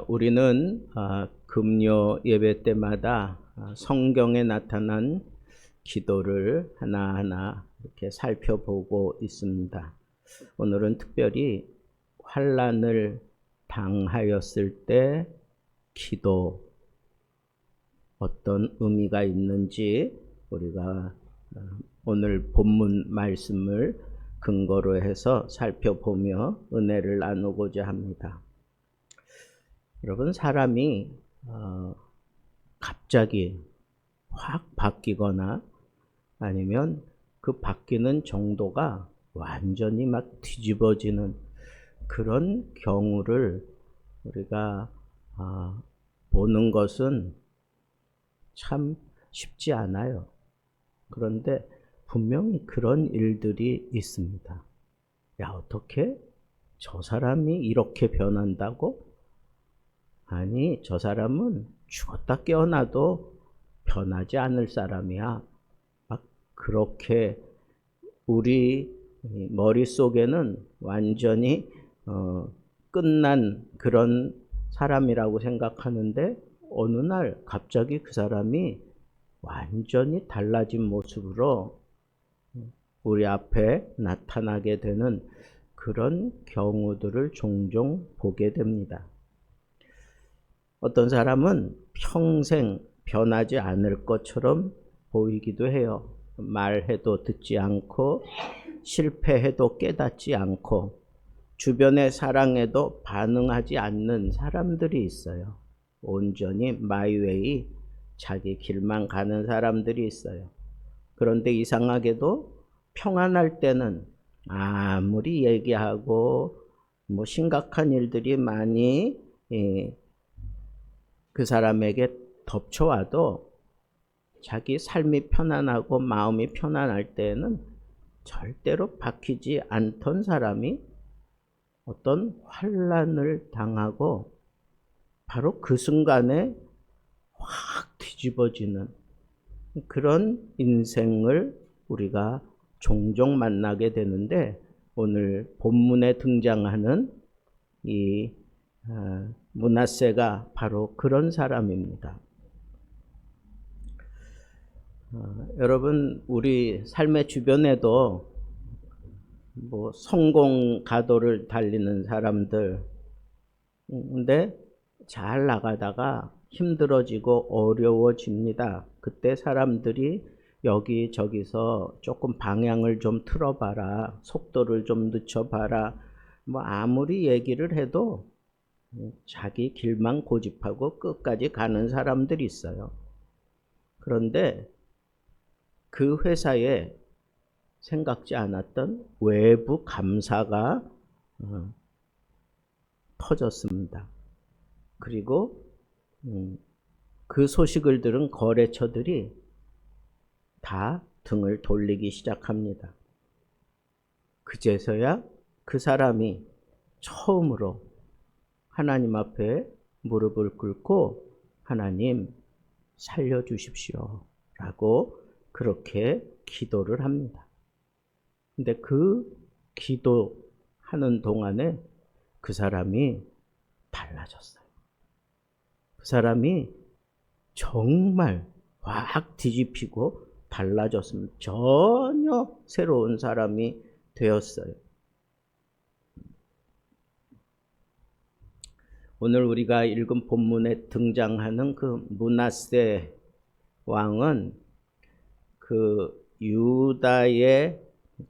우리는 금요 예배 때마다 성경에 나타난 기도를 하나하나 이렇게 살펴보고 있습니다. 오늘은 특별히 환난을 당하였을 때 기도 어떤 의미가 있는지 우리가 오늘 본문 말씀을 근거로 해서 살펴보며 은혜를 나누고자 합니다. 여러분, 사람이 갑자기 확 바뀌거나 아니면 그 바뀌는 정도가 완전히 막 뒤집어지는 그런 경우를 우리가 보는 것은 참 쉽지 않아요. 그런데 분명히 그런 일들이 있습니다. 야, 어떻게 저 사람이 이렇게 변한다고? 아니, 저 사람은 죽었다 깨어나도 변하지 않을 사람이야. 막 그렇게 우리 머릿속에는 완전히 끝난 그런 사람이라고 생각하는데 어느 날 갑자기 그 사람이 완전히 달라진 모습으로 우리 앞에 나타나게 되는 그런 경우들을 종종 보게 됩니다. 어떤 사람은 평생 변하지 않을 것처럼 보이기도 해요. 말해도 듣지 않고 실패해도 깨닫지 않고 주변의 사랑에도 반응하지 않는 사람들이 있어요. 온전히 마이웨이 자기 길만 가는 사람들이 있어요. 그런데 이상하게도 평안할 때는 아무리 얘기하고 심각한 일들이 많이 그 사람에게 덮쳐와도 자기 삶이 편안하고 마음이 편안할 때에는 절대로 바뀌지 않던 사람이 어떤 환난을 당하고 바로 그 순간에 확 뒤집어지는 그런 인생을 우리가 종종 만나게 되는데, 오늘 본문에 등장하는 이 므낫세가 바로 그런 사람입니다. 여러분, 우리 삶의 주변에도 성공 가도를 달리는 사람들, 근데 잘 나가다가 힘들어지고 어려워집니다. 그때 사람들이 여기저기서 조금 방향을 좀 틀어봐라, 속도를 좀 늦춰봐라, 아무리 얘기를 해도 자기 길만 고집하고 끝까지 가는 사람들이 있어요. 그런데 그 회사에 생각지 않았던 외부 감사가 터졌습니다. 그리고 그 소식을 들은 거래처들이 다 등을 돌리기 시작합니다. 그제서야 그 사람이 처음으로 하나님 앞에 무릎을 꿇고 하나님 살려주십시오 라고 그렇게 기도를 합니다. 근데 그 기도하는 동안에 그 사람이 달라졌어요. 그 사람이 정말 확 뒤집히고 달라졌습니다. 전혀 새로운 사람이 되었어요. 오늘 우리가 읽은 본문에 등장하는 그 므낫세 왕은 그 유다의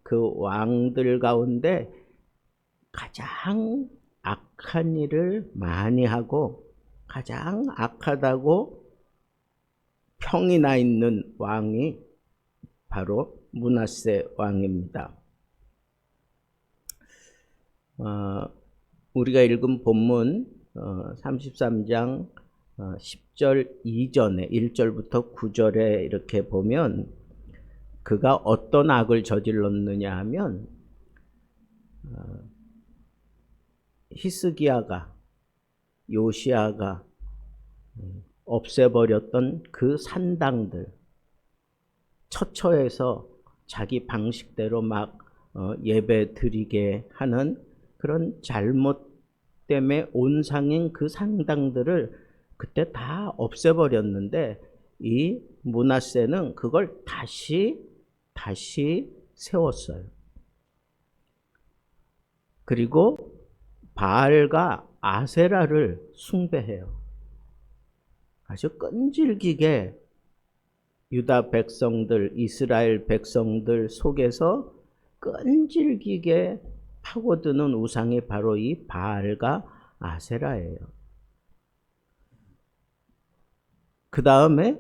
그 왕들 가운데 가장 악한 일을 많이 하고 가장 악하다고 평이 나 있는 왕이 바로 므낫세 왕입니다. 우리가 읽은 본문 33장 10절 이전에 1절부터 9절에 이렇게 보면 그가 어떤 악을 저질렀느냐 하면 히스기야가 요시야가 없애버렸던 그 산당들, 처처해서 자기 방식대로 막 예배 드리게 하는 그런 잘못 때문에 온상인 그 산당들을 그때 다 없애버렸는데 이 므낫세는 그걸 다시 세웠어요. 그리고 바알과 아세라를 숭배해요. 아주 끈질기게 유다 백성들, 이스라엘 백성들 속에서 끈질기게 파고드는 우상이 바로 이 바알과 아세라예요. 그 다음에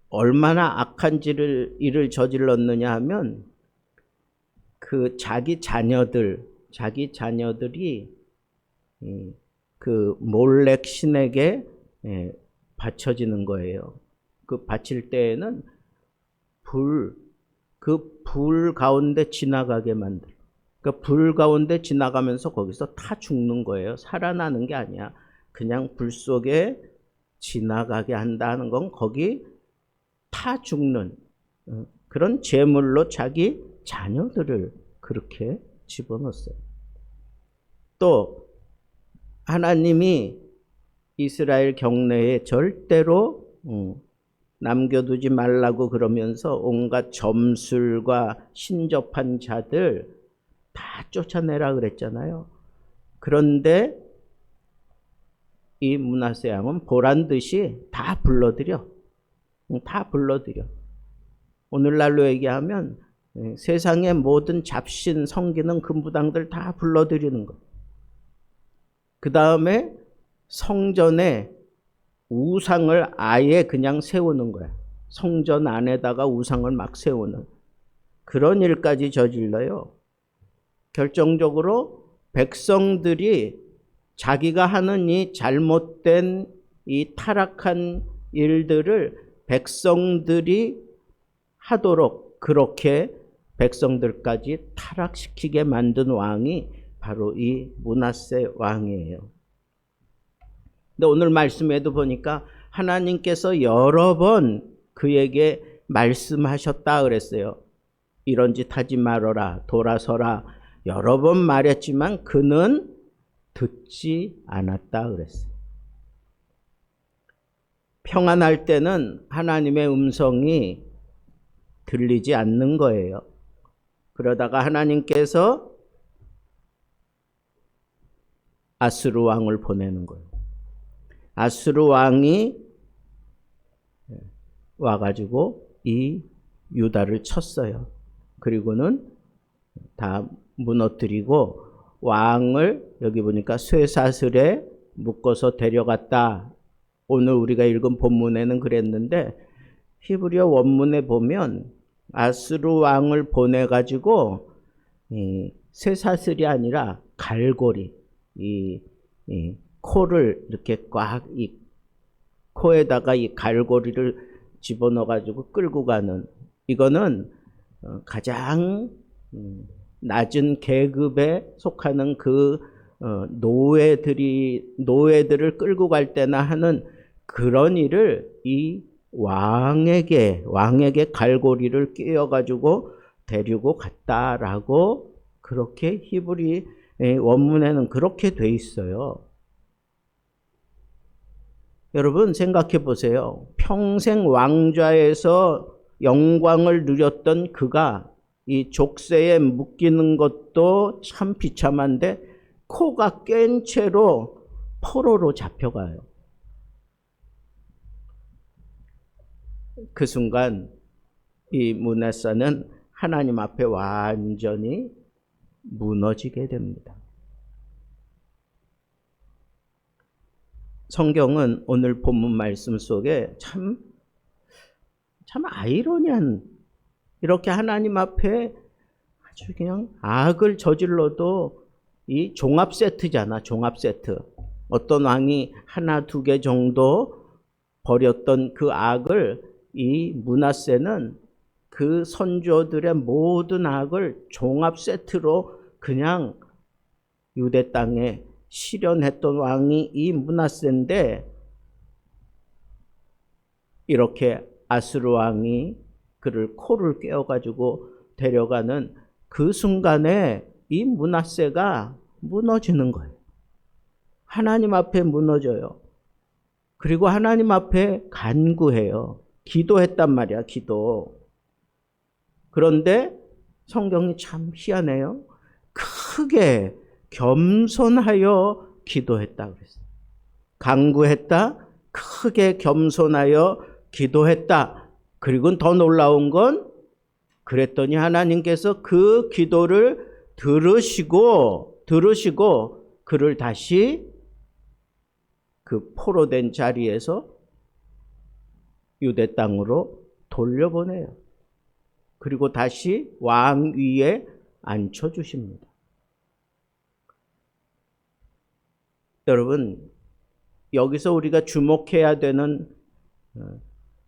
얼마나 악한 일을 저질렀느냐 하면 그 자기 자녀들이 그 몰렉 신에게 바쳐지는 거예요. 그 바칠 때에는 그 불 가운데 지나가게 만들. 그러니까 불 가운데 지나가면서 거기서 타 죽는 거예요. 살아나는 게 아니야. 그냥 불 속에 지나가게 한다는 건 거기 타 죽는 그런 제물로 자기 자녀들을 그렇게 집어넣었어요. 또 하나님이 이스라엘 경내에 절대로 남겨두지 말라고 그러면서 온갖 점술과 신접한 자들 다 쫓아내라 그랬잖아요. 그런데 이 므낫세 왕은 보란듯이 다 불러들여. 오늘날로 얘기하면 세상의 모든 잡신 섬기는 금부당들 다 불러들이는 것. 그 다음에 성전에 우상을 아예 그냥 세우는 거야. 성전 안에다가 우상을 막 세우는 그런 일까지 저질러요. 결정적으로 백성들이 자기가 하는 이 잘못된 이 타락한 일들을 백성들이 하도록 그렇게 백성들까지 타락시키게 만든 왕이 바로 이 므낫세 왕이에요. 근데 오늘 말씀에도 보니까 하나님께서 여러 번 그에게 말씀하셨다 그랬어요. 이런 짓 하지 말아라, 돌아서라. 여러 번 말했지만 그는 듣지 않았다 그랬어요. 평안할 때는 하나님의 음성이 들리지 않는 거예요. 그러다가 하나님께서 아수르 왕을 보내는 거예요. 아수르 왕이 와가지고 이 유다를 쳤어요. 그리고는 다 무너뜨리고 왕을 여기 보니까 쇠사슬에 묶어서 데려갔다. 오늘 우리가 읽은 본문에는 그랬는데 히브리어 원문에 보면 아수르 왕을 보내가지고 쇠사슬이 아니라 갈고리, 이 코를 이렇게 꽉 이 코에다가 이 갈고리를 집어넣어가지고 끌고 가는, 이거는 가장 낮은 계급에 속하는 그 노예들을 끌고 갈 때나 하는 그런 일을 이 왕에게 갈고리를 끼워가지고 데리고 갔다라고 그렇게 히브리 원문에는 그렇게 돼 있어요. 여러분 생각해 보세요. 평생 왕좌에서 영광을 누렸던 그가 이 족쇄에 묶이는 것도 참 비참한데 코가 깬 채로 포로로 잡혀가요. 그 순간 이 므낫세는 하나님 앞에 완전히 무너지게 됩니다. 성경은 오늘 본문 말씀 속에 참 아이러니한, 이렇게 하나님 앞에 아주 그냥 악을 저질러도 이 종합 세트잖아, 종합 세트. 어떤 왕이 하나 두 개 정도 버렸던 그 악을 이 므낫세는 그 선조들의 모든 악을 종합 세트로 그냥 유대 땅에 실현했던 왕이 이 므낫세인데, 이렇게 아수르 왕이 그를 코를 꿰어가지고 데려가는 그 순간에 이 므낫세가 무너지는 거예요. 하나님 앞에 무너져요. 그리고 하나님 앞에 간구해요. 기도했단 말이야, 기도. 그런데 성경이 참 희한해요. 크게 겸손하여 기도했다 그랬어요. 간구했다, 크게 겸손하여 기도했다. 그리고 더 놀라운 건 그랬더니 하나님께서 그 기도를 들으시고 그를 다시 그 포로된 자리에서 유대 땅으로 돌려보내요. 그리고 다시 왕 위에 앉혀주십니다. 여러분, 여기서 우리가 주목해야 되는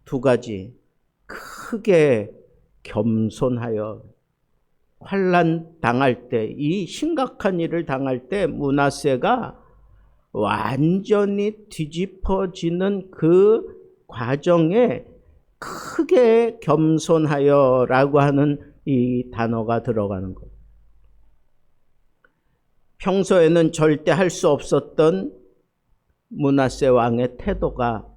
두 가지, 크게 겸손하여 환난 당할 때, 이 심각한 일을 당할 때 므낫세가 완전히 뒤집어지는 그 과정에 크게 겸손하여라고 하는 이 단어가 들어가는 거예요. 평소에는 절대 할 수 없었던 므낫세 왕의 태도가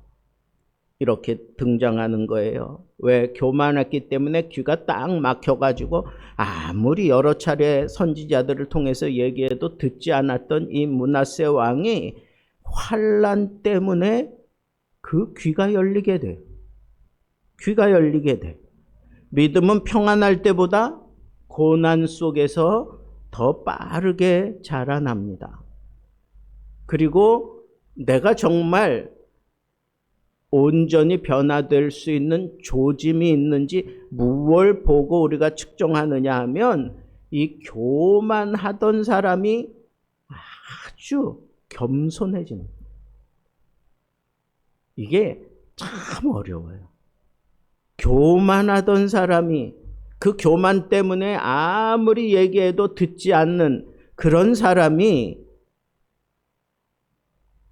이렇게 등장하는 거예요. 왜? 교만했기 때문에 귀가 딱 막혀가지고 아무리 여러 차례 선지자들을 통해서 얘기해도 듣지 않았던 이 므낫세 왕이 환난 때문에 그 귀가 열리게 돼요. 귀가 열리게 돼. 믿음은 평안할 때보다 고난 속에서 더 빠르게 자라납니다. 그리고 내가 정말 온전히 변화될 수 있는 조짐이 있는지 무엇을 보고 우리가 측정하느냐 하면 이 교만하던 사람이 아주 겸손해지는 거예요. 이게 참 어려워요. 교만하던 사람이 그 교만 때문에 아무리 얘기해도 듣지 않는 그런 사람이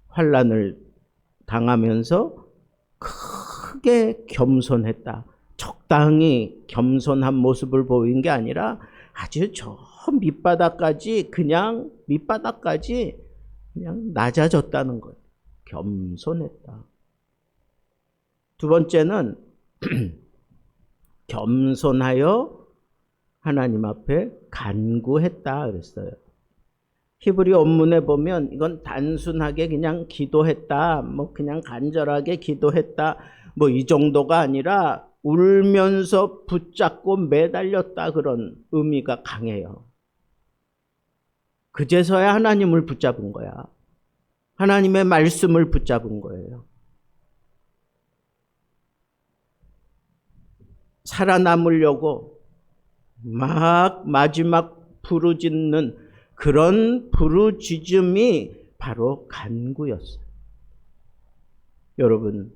환난을 당하면서 크게 겸손했다. 적당히 겸손한 모습을 보인 게 아니라 아주 저 밑바닥까지 그냥 낮아졌다는 거예요. 겸손했다. 두 번째는 겸손하여 하나님 앞에 간구했다 그랬어요. 히브리 원문에 보면 이건 단순하게 그냥 기도했다, 그냥 간절하게 기도했다, 이 정도가 아니라 울면서 붙잡고 매달렸다 그런 의미가 강해요. 그제서야 하나님을 붙잡은 거야. 하나님의 말씀을 붙잡은 거예요. 살아남으려고 막 마지막 부르짖는 그런 부르짖음이 바로 간구였어요. 여러분,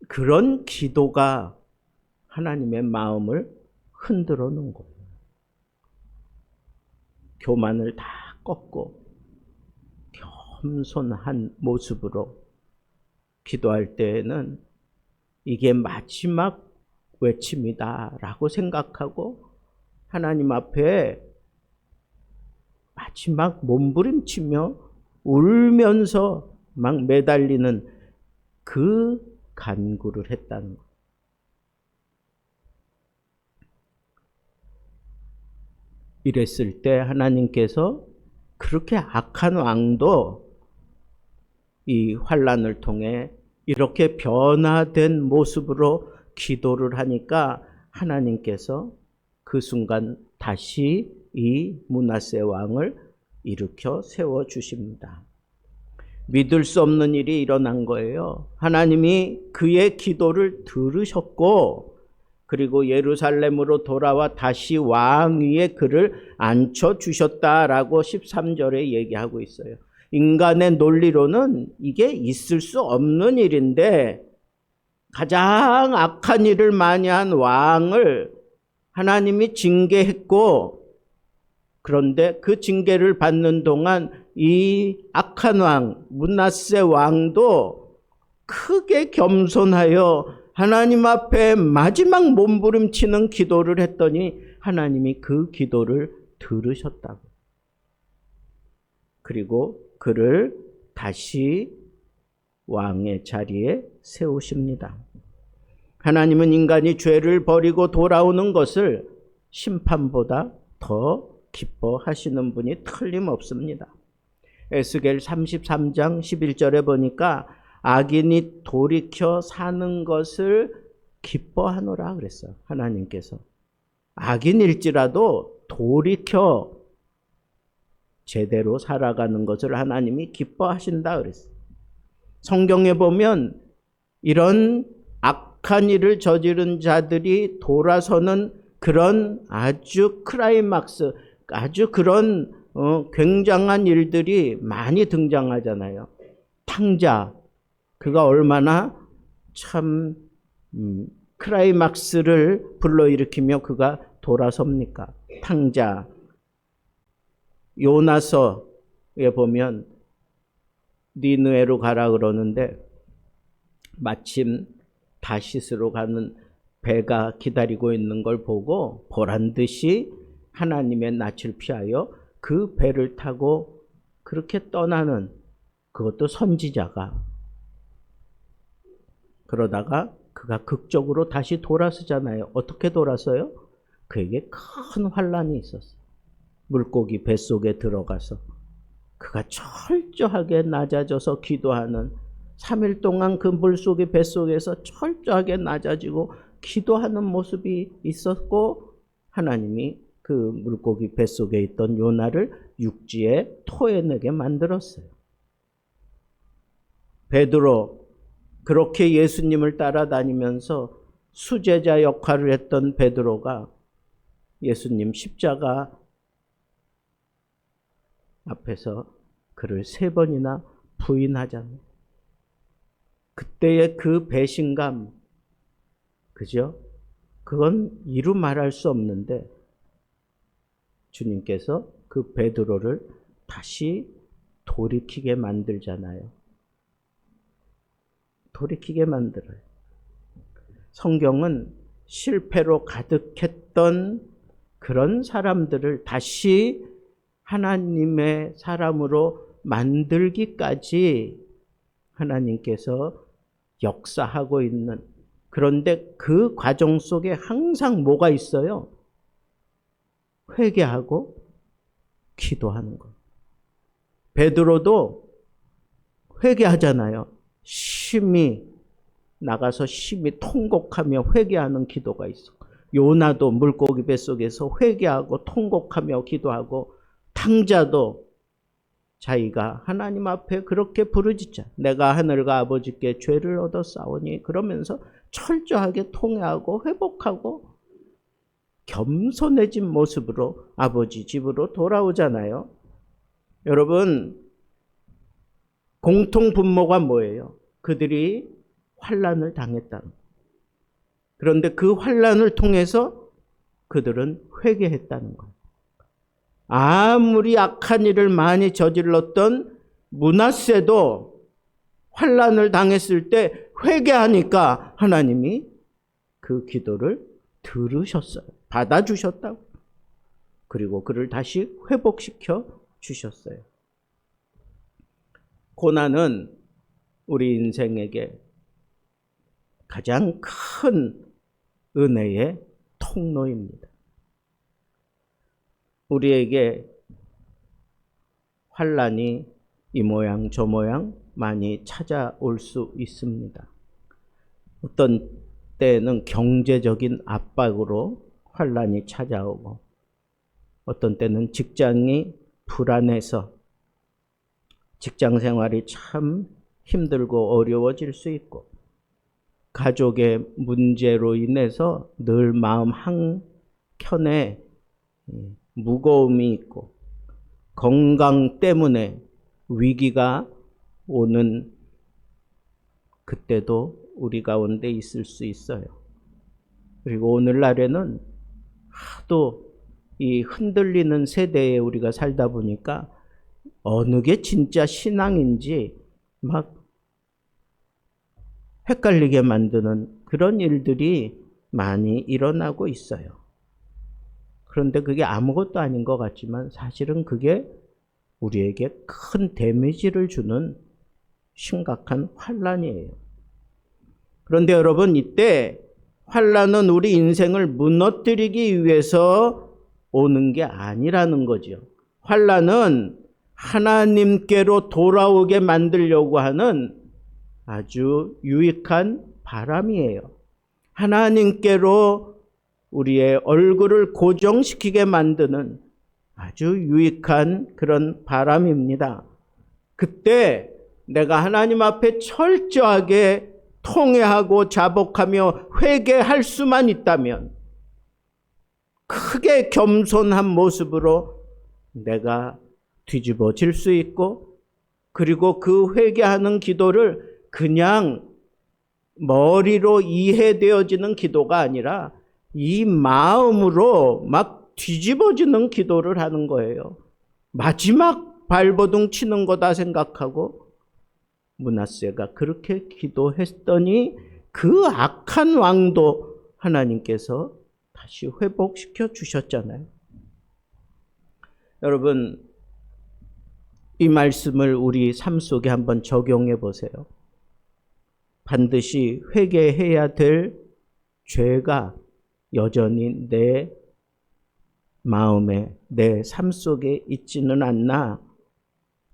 그런 기도가 하나님의 마음을 흔들어 놓은 거예요. 교만을 다 꺾고 겸손한 모습으로 기도할 때에는 이게 마지막 외침이다라고 생각하고 하나님 앞에 마지막 몸부림치며 울면서 막 매달리는 그 간구를 했다는 것. 이랬을 때 하나님께서 그렇게 악한 왕도 이 환난을 통해 이렇게 변화된 모습으로 기도를 하니까 하나님께서 그 순간 다시 이 므낫세 왕을 일으켜 세워 주십니다. 믿을 수 없는 일이 일어난 거예요. 하나님이 그의 기도를 들으셨고 그리고 예루살렘으로 돌아와 다시 왕 위에 그를 앉혀 주셨다라고 13절에 얘기하고 있어요. 인간의 논리로는 이게 있을 수 없는 일인데 가장 악한 일을 많이 한 왕을 하나님이 징계했고 그런데 그 징계를 받는 동안 이 악한 왕 므낫세 왕도 크게 겸손하여 하나님 앞에 마지막 몸부림치는 기도를 했더니 하나님이 그 기도를 들으셨다고. 그리고 그를 다시 왕의 자리에 세우십니다. 하나님은 인간이 죄를 버리고 돌아오는 것을 심판보다 더 기뻐하시는 분이 틀림없습니다. 에스겔 33장 11절에 보니까 악인이 돌이켜 사는 것을 기뻐하노라 그랬어요. 하나님께서. 악인일지라도 돌이켜 제대로 살아가는 것을 하나님이 기뻐하신다 그랬어요. 성경에 보면 이런 악한 일을 저지른 자들이 돌아서는 그런 아주 클라이막스, 아주 그런 굉장한 일들이 많이 등장하잖아요. 탕자, 그가 얼마나 참 클라이막스를 불러일으키며 그가 돌아섭니까? 탕자. 요나서에 보면 니느웨로 가라 그러는데 마침 다시스로 가는 배가 기다리고 있는 걸 보고 보란듯이 하나님의 낯을 피하여 그 배를 타고 그렇게 떠나는, 그것도 선지자가, 그러다가 그가 극적으로 다시 돌아서잖아요. 어떻게 돌아서요? 그에게 큰 환란이 있었어요. 물고기 뱃속에 들어가서 그가 철저하게 낮아져서 기도하는, 3일 동안 그 물속의 뱃속에서 철저하게 낮아지고 기도하는 모습이 있었고, 하나님이 그 물고기 뱃속에 있던 요나를 육지에 토해내게 만들었어요. 베드로, 그렇게 예수님을 따라다니면서 수제자 역할을 했던 베드로가 예수님 십자가 앞에서 그를 3번이나 부인하잖아요. 그때의 그 배신감, 그죠? 그건 이루 말할 수 없는데 주님께서 그 베드로를 다시 돌이키게 만들잖아요. 돌이키게 만들어요. 성경은 실패로 가득했던 그런 사람들을 다시 하나님의 사람으로 만들기까지 하나님께서 역사하고 있는, 그런데 그 과정 속에 항상 뭐가 있어요? 회개하고 기도하는 것. 베드로도 회개하잖아요. 심히 나가서 심히 통곡하며 회개하는 기도가 있어. 요나도 물고기 뱃속에서 회개하고 통곡하며 기도하고, 탕자도 자기가 하나님 앞에 그렇게 부르짖자. 내가 하늘과 아버지께 죄를 얻었사오니, 그러면서 철저하게 통회하고 회복하고 겸손해진 모습으로 아버지 집으로 돌아오잖아요. 여러분, 공통 분모가 뭐예요? 그들이 환난을 당했다는 거예요. 그런데 그 환난을 통해서 그들은 회개했다는 거예요. 아무리 악한 일을 많이 저질렀던 므낫세도 환난을 당했을 때 회개하니까 하나님이 그 기도를 들으셨어요. 받아주셨다고. 그리고 그를 다시 회복시켜 주셨어요. 고난은 우리 인생에게 가장 큰 은혜의 통로입니다. 우리에게 환난이 이 모양 저 모양 많이 찾아올 수 있습니다. 어떤 때는 경제적인 압박으로 환난이 찾아오고, 어떤 때는 직장이 불안해서 직장 생활이 참 힘들고 어려워질 수 있고, 가족의 문제로 인해서 늘 마음 한켠에 무거움이 있고, 건강 때문에 위기가 오는 그때도 우리 가운데 있을 수 있어요. 그리고 오늘날에는 하도 이 흔들리는 세대에 우리가 살다 보니까 어느 게 진짜 신앙인지 막 헷갈리게 만드는 그런 일들이 많이 일어나고 있어요. 그런데 그게 아무것도 아닌 것 같지만 사실은 그게 우리에게 큰 데미지를 주는 심각한 환난이에요. 그런데 여러분, 이때 환난은 우리 인생을 무너뜨리기 위해서 오는 게 아니라는 거죠. 환난은 하나님께로 돌아오게 만들려고 하는 아주 유익한 바람이에요. 하나님께로 우리의 얼굴을 고정시키게 만드는 아주 유익한 그런 바람입니다. 그때 내가 하나님 앞에 철저하게 통회하고 자복하며 회개할 수만 있다면, 크게 겸손한 모습으로 내가 뒤집어질 수 있고, 그리고 그 회개하는 기도를 그냥 머리로 이해되어지는 기도가 아니라 이 마음으로 막 뒤집어지는 기도를 하는 거예요. 마지막 발버둥 치는 거다 생각하고 므낫세가 그렇게 기도했더니 그 악한 왕도 하나님께서 다시 회복시켜 주셨잖아요. 여러분, 이 말씀을 우리 삶 속에 한번 적용해 보세요. 반드시 회개해야 될 죄가 여전히 내 마음에, 내 삶 속에 있지는 않나,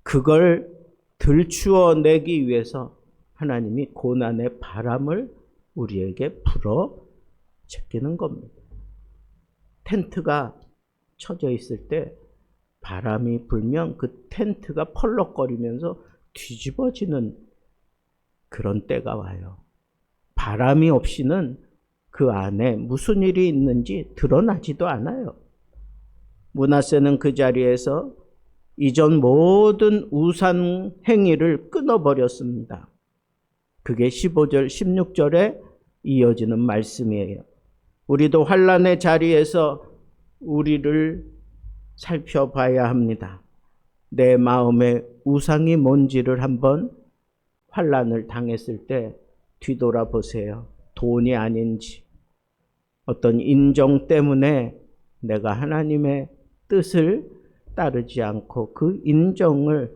그걸 들추어내기 위해서 하나님이 고난의 바람을 우리에게 불어 제끼는 겁니다. 텐트가 쳐져 있을 때 바람이 불면 그 텐트가 펄럭거리면서 뒤집어지는 그런 때가 와요. 바람이 없이는 그 안에 무슨 일이 있는지 드러나지도 않아요. 므낫세는 그 자리에서 이전 모든 우상 행위를 끊어버렸습니다. 그게 15절, 16절에 이어지는 말씀이에요. 우리도 환난의 자리에서 우리를 살펴봐야 합니다. 내 마음에 우상이 뭔지를 한번 환난을 당했을 때 뒤돌아보세요. 돈이 아닌지, 어떤 인정 때문에 내가 하나님의 뜻을 따르지 않고 그 인정을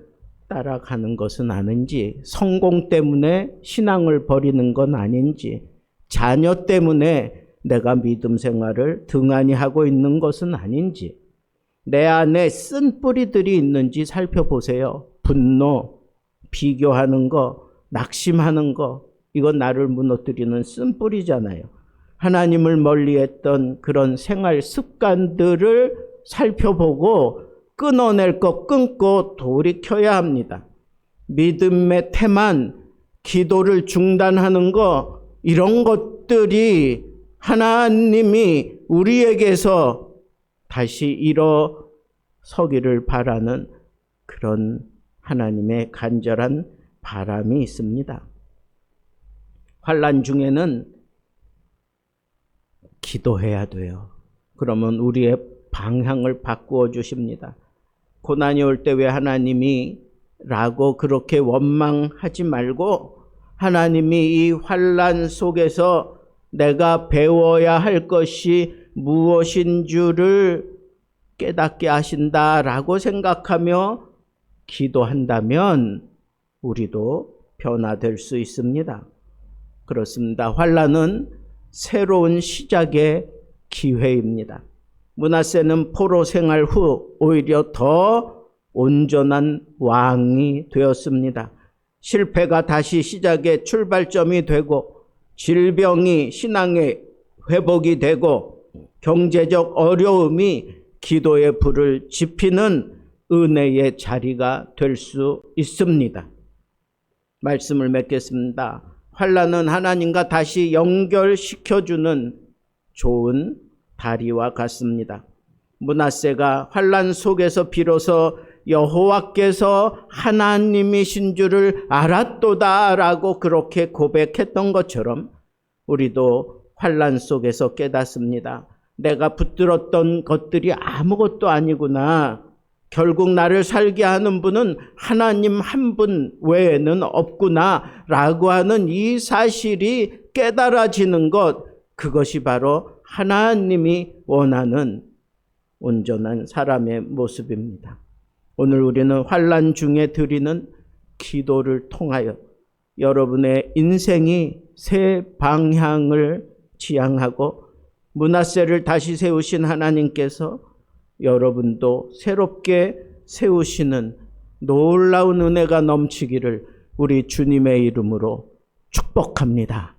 따라가는 것은 아닌지, 성공 때문에 신앙을 버리는 건 아닌지, 자녀 때문에 내가 믿음 생활을 등한히 하고 있는 것은 아닌지, 내 안에 쓴 뿌리들이 있는지 살펴보세요. 분노, 비교하는 거, 낙심하는 거, 이건 나를 무너뜨리는 쓴 뿌리잖아요. 하나님을 멀리했던 그런 생활 습관들을 살펴보고 끊어낼 것 끊고 돌이켜야 합니다. 믿음의 태만, 기도를 중단하는 거, 이런 것들이 하나님이 우리에게서 다시 일어서기를 바라는 그런 하나님의 간절한 바람이 있습니다. 환난 중에는 기도해야 돼요. 그러면 우리의 방향을 바꾸어 주십니다. 고난이 올 때 왜 하나님이 라고 그렇게 원망하지 말고, 하나님이 이 환난 속에서 내가 배워야 할 것이 무엇인 줄을 깨닫게 하신다라고 생각하며 기도한다면 우리도 변화될 수 있습니다. 그렇습니다. 환난은 새로운 시작의 기회입니다. 므낫세는 포로 생활 후 오히려 더 온전한 왕이 되었습니다. 실패가 다시 시작의 출발점이 되고, 질병이 신앙의 회복이 되고, 경제적 어려움이 기도의 불을 지피는 은혜의 자리가 될 수 있습니다. 말씀을 맺겠습니다. 환난은 하나님과 다시 연결시켜주는 좋은 다리와 같습니다. 므낫세가 환난 속에서 비로소 여호와께서 하나님이신 줄을 알았도다라고 그렇게 고백했던 것처럼 우리도 환난 속에서 깨닫습니다. 내가 붙들었던 것들이 아무것도 아니구나. 결국 나를 살게 하는 분은 하나님 한 분 외에는 없구나 라고 하는 이 사실이 깨달아지는 것, 그것이 바로 하나님이 원하는 온전한 사람의 모습입니다. 오늘 우리는 환난 중에 드리는 기도를 통하여 여러분의 인생이 새 방향을 지향하고 므낫세를 다시 세우신 하나님께서 여러분도 새롭게 세우시는 놀라운 은혜가 넘치기를 우리 주님의 이름으로 축복합니다.